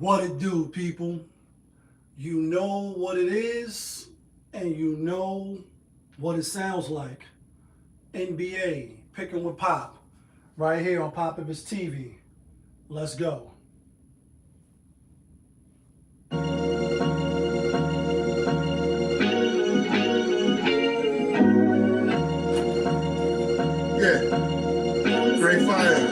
What it do, people? You know what it is, and you know what it sounds like. NBA, picking with Pop, right here on Pop of his TV. Let's go. Yeah, great fire.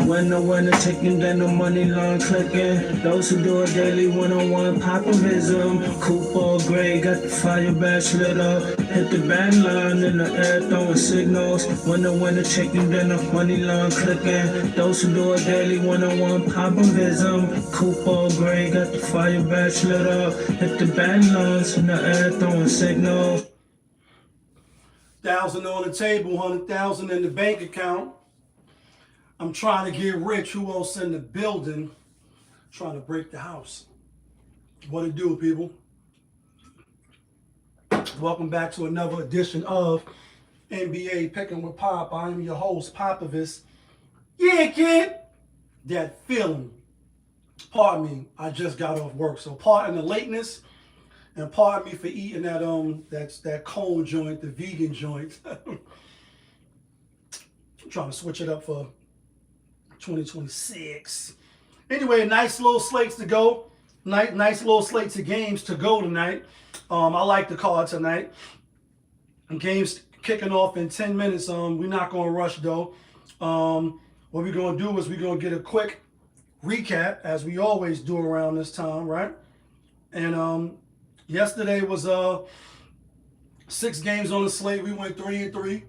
When the winner taking, then the money line clicking. Those who do it daily, one-on-one popovism. Cooper gray, got the fire badge lit up. Hit the band line in the air, throwing signals. When the winner taking, then the money line clicking. Those who do it daily, one-on-one popovism. Cooper gray, got the fire badge lit up. Hit the band lines in the air, throwing signals. 1,000 on the table, 100,000 in the bank account. I'm trying to get rich. Who else in the building? Trying to break the house. What it do, people? Welcome back to another edition of NBA Picking with Pop. I am your host, Popovich. Yeah, kid. That feeling. Pardon me, I just got off work, so pardon the lateness, and pardon me for eating that cone joint, the vegan joint. I'm trying to switch it up for 2026. Anyway, nice little slates to go. Nice little slates of games to go tonight. I like the card tonight. Games kicking off in 10 minutes. We're not going to rush though. What we're going to do is we're going to get a quick recap, as we always do around this time, right? And yesterday was 6 games on the slate. We went 3-3.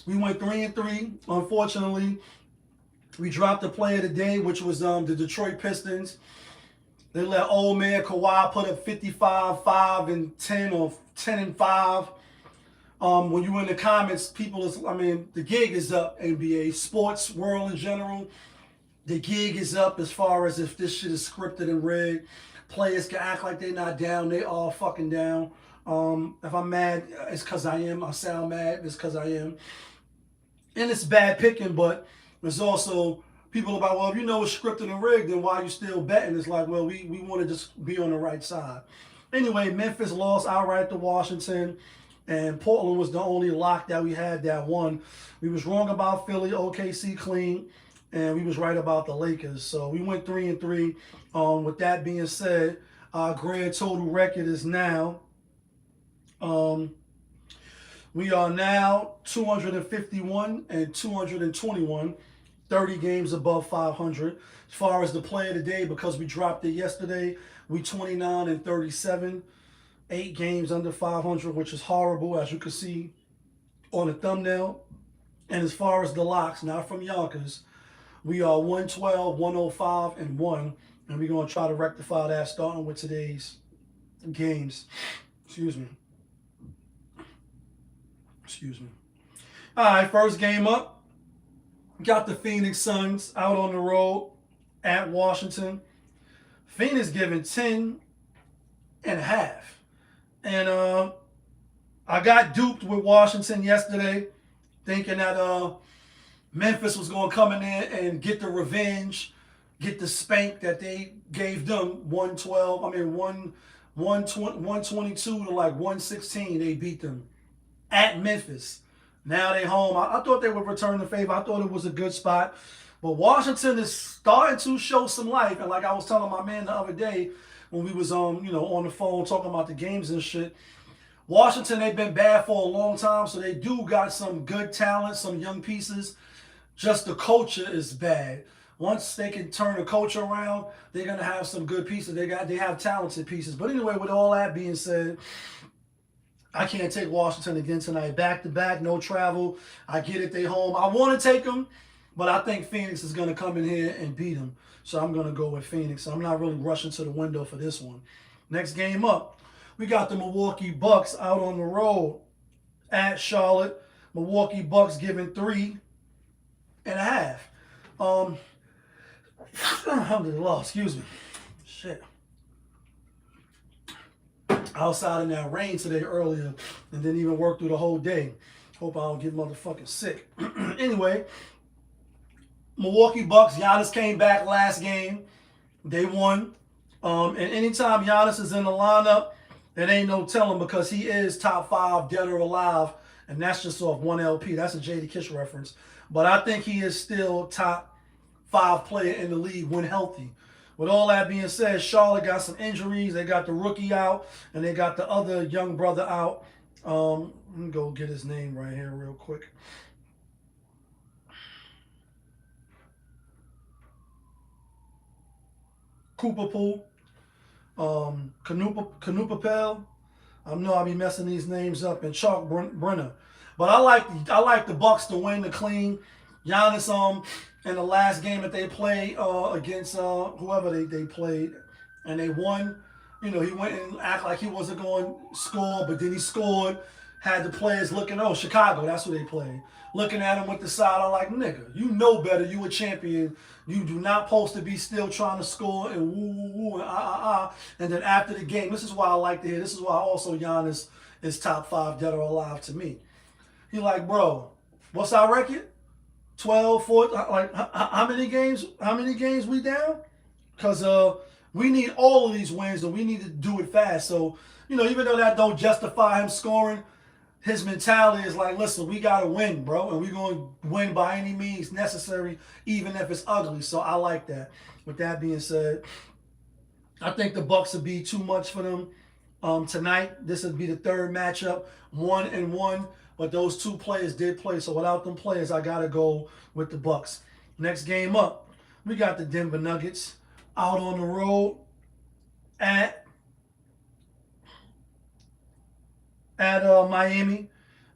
We went 3-3. Unfortunately, we dropped the play of the day, which was the Detroit Pistons. They let old man Kawhi put up 55, 5, and 10, or 10 and 5. When you in the comments, the gig is up, NBA, sports world in general. The gig is up as far as if this shit is scripted and rigged. Players can act like they're not down. They all fucking down. If I'm mad, it's because I am. I sound mad, it's because I am. And it's bad picking, but there's also people about, well, if you know it's scripted and rigged, then why are you still betting? It's like, well, we want to just be on the right side. Anyway, Memphis lost outright to Washington, and Portland was the only lock that we had that won. We was wrong about Philly, OKC clean, and we was right about the Lakers. So we went 3-3. With that being said, our grand total record is now we are now 251 and 221, 30 games above 500. As far as the play of the day, because we dropped it yesterday, we 29 and 37, 8 games under 500, which is horrible, as you can see on the thumbnail. And as far as the locks, not from Yonkers, we are 112, 105, and 1. And we're going to try to rectify that starting with today's games. Excuse me. All right, first game up. Got the Phoenix Suns out on the road at Washington. Phoenix giving 10 and a half. And I got duped with Washington yesterday, thinking that Memphis was going to come in there and get the revenge, get the spank that they gave them, 122 to like 116. They beat them at Memphis. Now they home. I thought they would return the favor. I thought it was a good spot. But Washington is starting to show some life. And like I was telling my man the other day when we was on the phone talking about the games and shit, Washington, they've been bad for a long time, so they do got some good talent, some young pieces. Just the culture is bad. Once they can turn the culture around, they're gonna have some good pieces. They have talented pieces. But anyway, with all that being said, I can't take Washington again tonight. Back to back, no travel. I get it, they home. I want to take them, but I think Phoenix is going to come in here and beat them. So I'm going to go with Phoenix. I'm not really rushing to the window for this one. Next game up, we got the Milwaukee Bucks out on the road at Charlotte. Milwaukee Bucks giving 3 and a half. Alhamdulillah, excuse me. Shit. Outside in that rain today earlier and didn't even work through the whole day. Hope I don't get motherfucking sick. Anyway, Milwaukee Bucks. Giannis came back last game. They won. And anytime Giannis is in the lineup, it ain't no telling because he is top 5 dead or alive, and that's just off one LP. That's a JD Kish reference. But I think he is still top 5 player in the league when healthy. With all that being said, Charlotte got some injuries. They got the rookie out, and they got the other young brother out. Let me go get his name right here real quick. Cooper Poole, Canupa Pell. I know I'll be messing these names up, and Chalk Brenner. But I like the Bucks to win the clean. Giannis in the last game that they played against whoever they played, and they won. You know, he went and acted like he wasn't going to score, but then he scored. Had the players looking, oh, Chicago, that's who they played. Looking at him with the side, I'm like, nigga, you know better. You a champion. You do not supposed to be still trying to score and woo, and And then after the game, this is why I like to hear. This is why also Giannis is top 5 dead or alive to me. He like, bro, what's our record? 12, 14, like how many games? How many games we down? Because we need all of these wins and we need to do it fast. So, you know, even though that don't justify him scoring, his mentality is like, listen, we got to win, bro. And we're going to win by any means necessary, even if it's ugly. So I like that. With that being said, I think the Bucks would be too much for them tonight. This would be the third matchup, 1-1. But those 2 players did play. So without them players, I got to go with the Bucks. Next game up, we got the Denver Nuggets out on the road at Miami.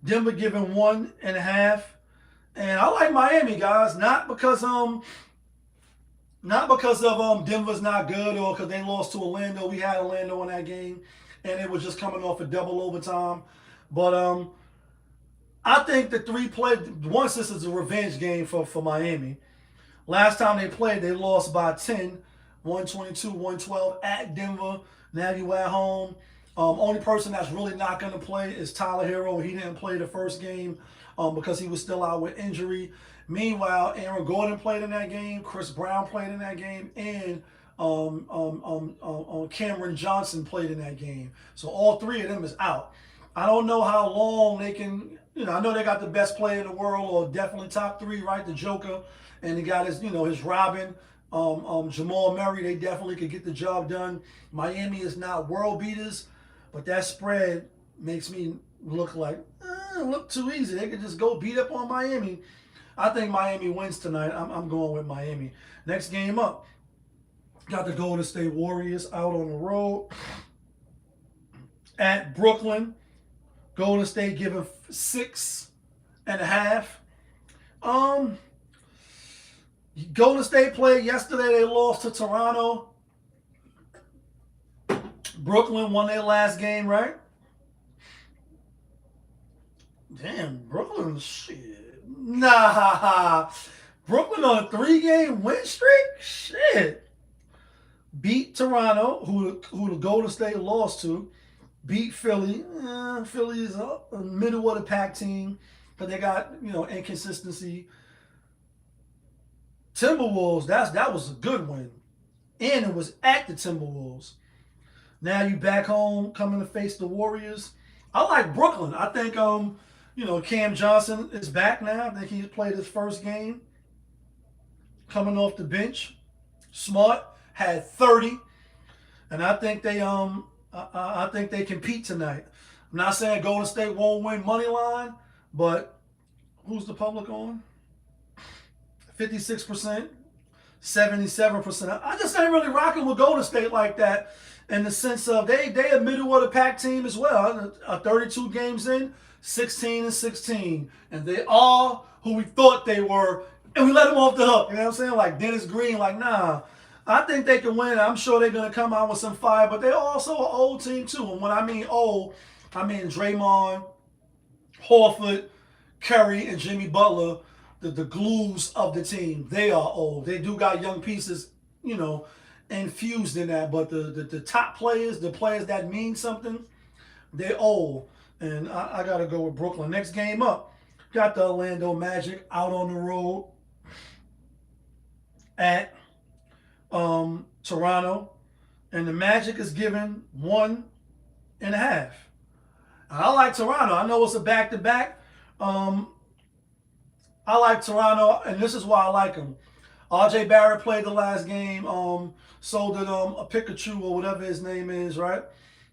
Denver giving 1.5. And I like Miami, guys, not because of Denver's not good or because they lost to Orlando. We had Orlando in that game, and it was just coming off a double overtime. But I think the 3 played once. This is a revenge game for Miami. Last time they played, they lost by 10, 122-112 at Denver. Now you at home. Only person that's really not going to play is Tyler Hero. He didn't play the first game because he was still out with injury. Meanwhile, Aaron Gordon played in that game. Chris Brown played in that game. And Cameron Johnson played in that game. So all 3 of them is out. I don't know how long they can, you know, I know they got the best player in the world, or definitely top 3, right? The Joker. And they got his, you know, his Robin. Jamal Murray, they definitely could get the job done. Miami is not world beaters. But that spread makes me look like, look too easy. They could just go beat up on Miami. I think Miami wins tonight. I'm going with Miami. Next game up, got the Golden State Warriors out on the road at Brooklyn. Golden State giving 6.5. Golden State played yesterday. They lost to Toronto. Brooklyn won their last game, right? Damn, Brooklyn, shit. Nah. Brooklyn on a 3-game win streak? Shit. Beat Toronto, who the Golden State lost to. Beat Philly. Philly is a middle of the pack team, but they got, you know, inconsistency. Timberwolves, that was a good win. And it was at the Timberwolves. Now you back home, coming to face the Warriors. I like Brooklyn. I think, you know, Cam Johnson is back now. I think he played his first game. Coming off the bench. Smart. Had 30. And I think they I think they compete tonight. I'm not saying Golden State won't win money line, but who's the public on? 56%, 77%. I just ain't really rocking with Golden State like that, in the sense of they a middle of the pack team as well. 32 games in, 16-16, and they are who we thought they were, and we let them off the hook. You know what I'm saying? Like Dennis Green, like, nah. I think they can win. I'm sure they're gonna come out with some fire, but they're also an old team too. And when I mean old, I mean Draymond, Horford, Curry, and Jimmy Butler, the glues of the team. They are old. They do got young pieces, you know, infused in that. But the top players, the players that mean something, they're old. And I got to go with Brooklyn. Next game up, got the Orlando Magic out on the road at Toronto, and the Magic is given 1.5. I like Toronto. I know it's a back-to-back. I like Toronto, and this is why I like them. RJ Barrett played the last game. So did a Pikachu or whatever his name is, right?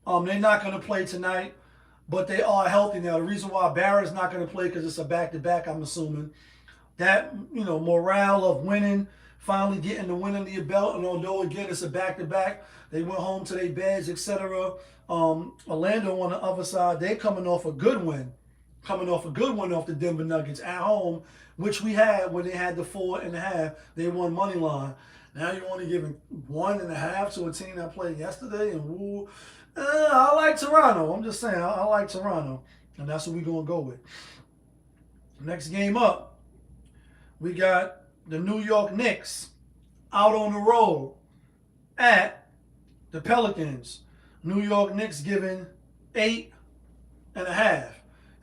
They're not going to play tonight, but they are healthy now. The reason why Barrett's not going to play because it's a back-to-back, I'm assuming. That, morale of winning, finally getting the win under your belt, and although, again, it's a back-to-back, they went home to their beds, etc. Orlando on the other side, they're coming off a good win. Coming off a good one off the Denver Nuggets at home, which we had when they had the 4.5. They won money line. Now you're only giving 1.5 to a team that played yesterday, and I like Toronto. I'm just saying, I like Toronto, and that's what we're gonna go with. Next game up, we got the New York Knicks out on the road at the Pelicans. New York Knicks giving 8.5.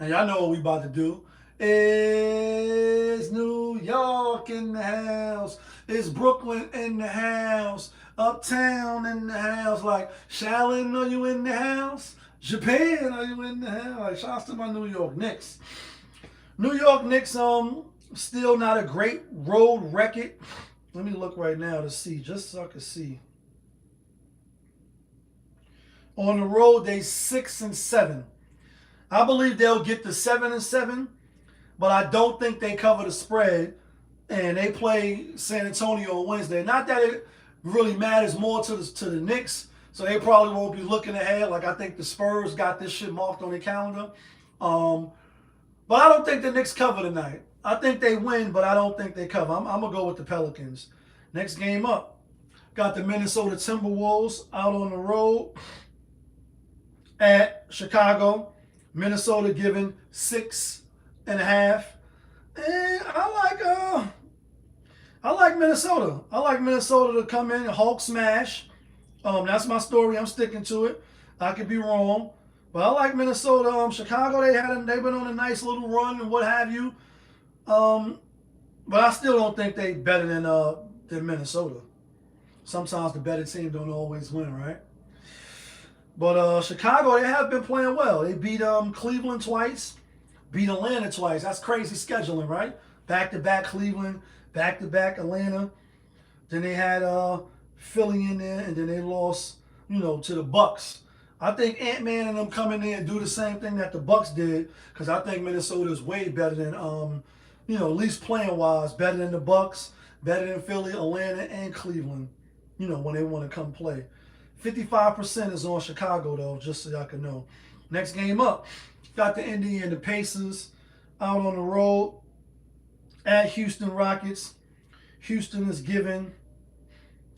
And y'all know what we about to do. It's New York in the house. It's Brooklyn in the house. Uptown in the house. Like, Shaolin, are you in the house? Japan, are you in the house? Like, shouts to my New York Knicks. New York Knicks, still not a great road record. Let me look right now to see, just so I can see. On the road, they 6-7. I believe they'll get to 7-7, but I don't think they cover the spread. And they play San Antonio on Wednesday. Not that it really matters more to the Knicks, so they probably won't be looking ahead. Like, I think the Spurs got this shit marked on their calendar. But I don't think the Knicks cover tonight. I think they win, but I don't think they cover. I'm going to go with the Pelicans. Next game up, got the Minnesota Timberwolves out on the road at Chicago. Minnesota giving 6.5. And I like Minnesota. I like Minnesota to come in and Hulk smash. That's my story. I'm sticking to it. I could be wrong. But I like Minnesota. Chicago, they've been on a nice little run and what have you. But I still don't think they better than Minnesota. Sometimes the better team don't always win, right? But Chicago, they have been playing well. They beat Cleveland twice, beat Atlanta twice. That's crazy scheduling, right? Back-to-back Cleveland, back-to-back Atlanta. Then they had Philly in there, and then they lost, to the Bucks. I think Ant-Man and them come in there and do the same thing that the Bucks did, because I think Minnesota is way better than, at least playing-wise, better than the Bucks, better than Philly, Atlanta, and Cleveland, when they want to come play. 55% is on Chicago, though, just so y'all can know. Next game up, got the Indiana Pacers out on the road at Houston Rockets. Houston is given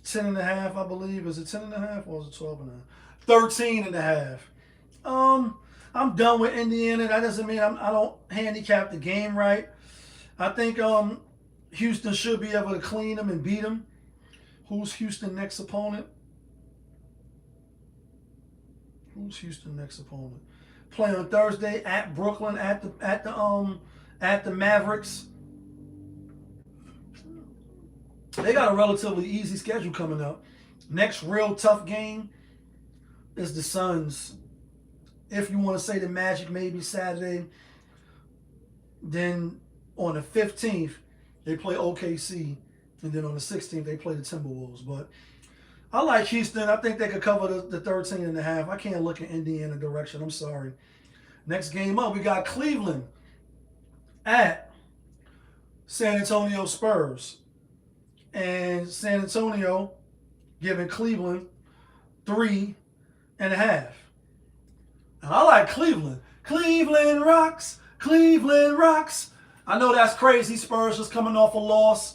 10.5, I believe. Is it 10.5 or is it 12.5? 13.5. I'm done with Indiana. That doesn't mean I don't handicap the game right. I think Houston should be able to clean them and beat them. Who's Houston's next opponent? Play on Thursday at Brooklyn at the Mavericks. They got a relatively easy schedule coming up. Next real tough game is the Suns. If you want to say the Magic, maybe Saturday. Then on the 15th, they play OKC. And then on the 16th, they play the Timberwolves. But I like Houston. I think they could cover the 13.5. I can't look in Indiana direction. I'm sorry. Next game up, we got Cleveland at San Antonio Spurs. And San Antonio giving Cleveland 3.5. And I like Cleveland. Cleveland rocks. Cleveland rocks. I know that's crazy. Spurs just coming off a loss.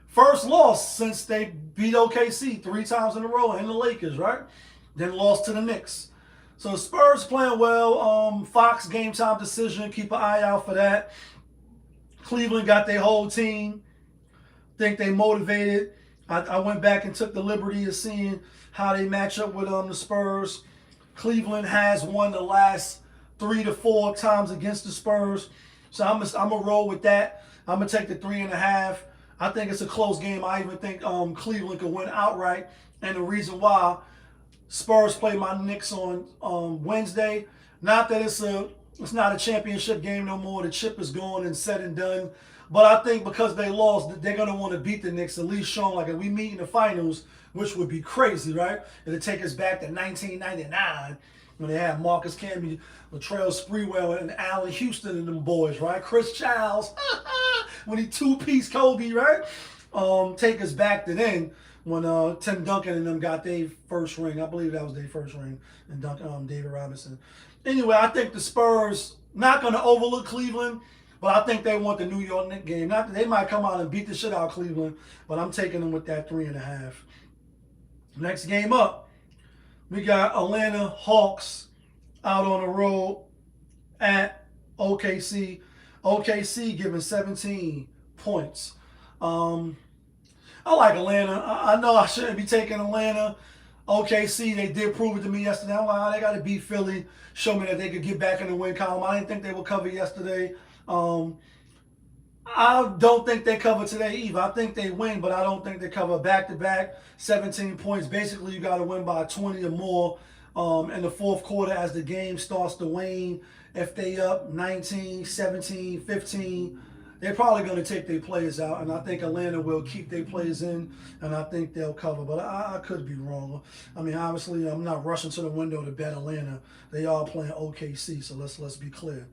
First loss since they beat OKC 3 times in a row and the Lakers, right? Then lost to the Knicks. So Spurs playing well. Fox game time decision. Keep an eye out for that. Cleveland got their whole team. Think they motivated. I went back and took the liberty of seeing how they match up with the Spurs. Cleveland has won the last 3 to 4 times against the Spurs. So I'm gonna roll with that. I'm gonna take the 3.5. I think it's a close game. I even think Cleveland could win outright. And the reason why, Spurs play my Knicks on Wednesday. Not that it's not a championship game no more. The chip is gone and said and done. But I think because they lost, they're gonna want to beat the Knicks, at least show them like if we meet in the finals, which would be crazy, right? It'll take us back to 1999 when they had Marcus Camby, Latrell Sprewell, and Allen Houston and them boys, right? Chris Childs, when he two-piece Kobe, right? Take us back to then when Tim Duncan and them got their first ring. I believe that was their first ring, and David Robinson. Anyway, I think the Spurs not going to overlook Cleveland, but I think they want the New York Knicks game. Not that they might come out and beat the shit out of Cleveland, but I'm taking them with that 3.5. Next game up, we got Atlanta Hawks out on the road at OKC. OKC giving 17 points. I like Atlanta. I know I shouldn't be taking Atlanta. OKC, they did prove it to me yesterday. I'm like, they got to beat Philly, show me that they could get back in the win column. I didn't think they would cover yesterday. I don't think they cover today either. I think they win, but I don't think they cover back-to-back 17 points. Basically, you got to win by 20 or more in the fourth quarter as the game starts to wane. If they up 19, 17, 15, they're probably going to take their players out, and I think Atlanta will keep their players in, and I think they'll cover. But I could be wrong. I mean, obviously, I'm not rushing to the window to bet Atlanta. They are playing OKC, so let's be clear.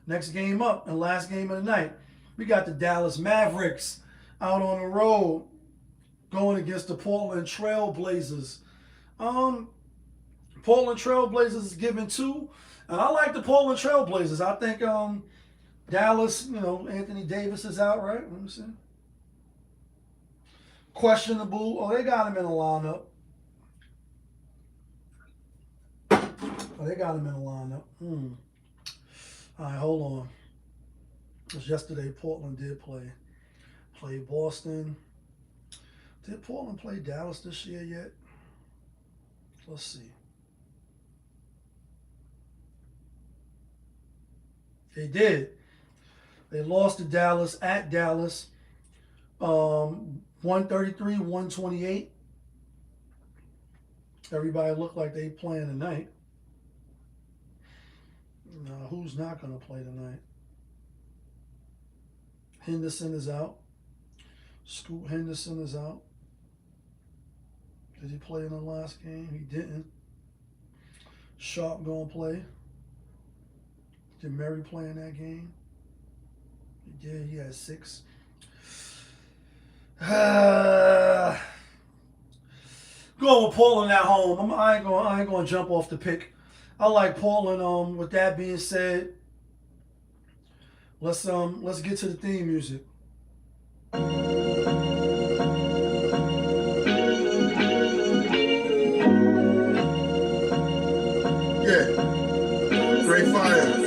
Next game up, and last game of the night, we got the Dallas Mavericks out on the road going against the Portland Trail Blazers. Portland Trail Blazers is giving 2, and I like the Portland Trail Blazers. I think Dallas, Anthony Davis is out, right? Let me see. Questionable. Oh, they got him in the lineup. All right, hold on. Because yesterday Portland did play Boston. Did Portland play Dallas this year yet? Let's see. They did. They lost to Dallas at Dallas, 133-128. Everybody looked like they playing tonight. Now, who's not going to play tonight? Henderson is out. Scoot Henderson is out. Did he play in the last game? He didn't. Sharp going to play. Did Murray play in that game? He did. He had 6. Going with Portland at home. I ain't going to jump off the pick. I like Portland. With that being said, let's get to the theme music. Yeah. Great fire.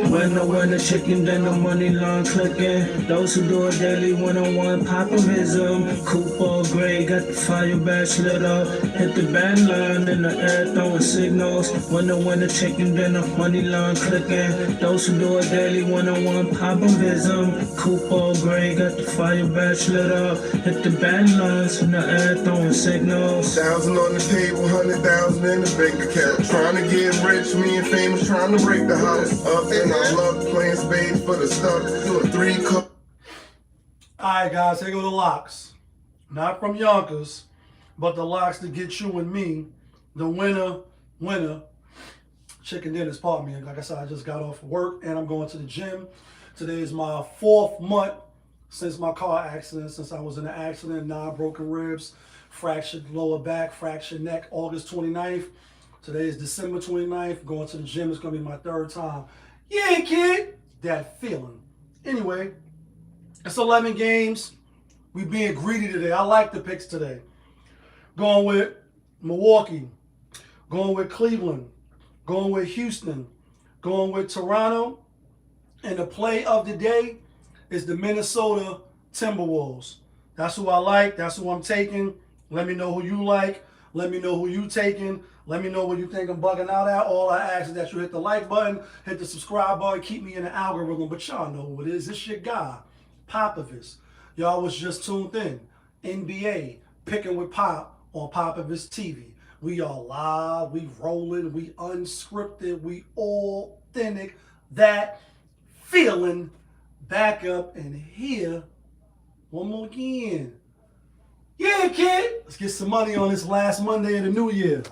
When I win the chicken, then the money line clicking. Those who do it daily, one-on-one popovism. Coupe all gray, got the fire badge lit up. Hit the band line in the air, throwing signals. When I win the chicken, then the money line clicking. Those who do it daily, one-on-one popovism. Coupe all gray, got the fire badge lit up. Hit the band lines in the air, throwing signals. 1,000 on the table, 100,000 in the bank account. Trying to get rich, me and famous trying to break the house up, and I love playing spades for the stuff. Do a 3 cup. All right, guys, here go the locks. Not from Yonkers, but the locks to get you and me the winner. Chicken dinners, pardon me. Like I said, I just got off work and I'm going to the gym. Today is my 4th month since my car accident, since I was in an accident, 9 broken ribs, fractured lower back, fractured neck, August 29th. Today is December 29th. Going to the gym is going to be my 3rd time. Yeah, kid. That feeling. Anyway, it's 11 games. We being greedy today. I like the picks today. Going with Milwaukee. Going with Cleveland. Going with Houston. Going with Toronto. And the play of the day is the Minnesota Timberwolves. That's who I like. That's who I'm taking. Let me know who you like. Let me know who you taking. Let me know what you think I'm bugging out at. All I ask is that you hit the like button, hit the subscribe button, keep me in the algorithm. But y'all know who it is. It's your guy, Popovich. Y'all was just tuned in. NBA, Picking with Pop on Popovich TV. We are live, we rolling, we unscripted, we authentic. That feeling back up and here. One more again. Yeah, kid. Let's get some money on this last Monday of the new year.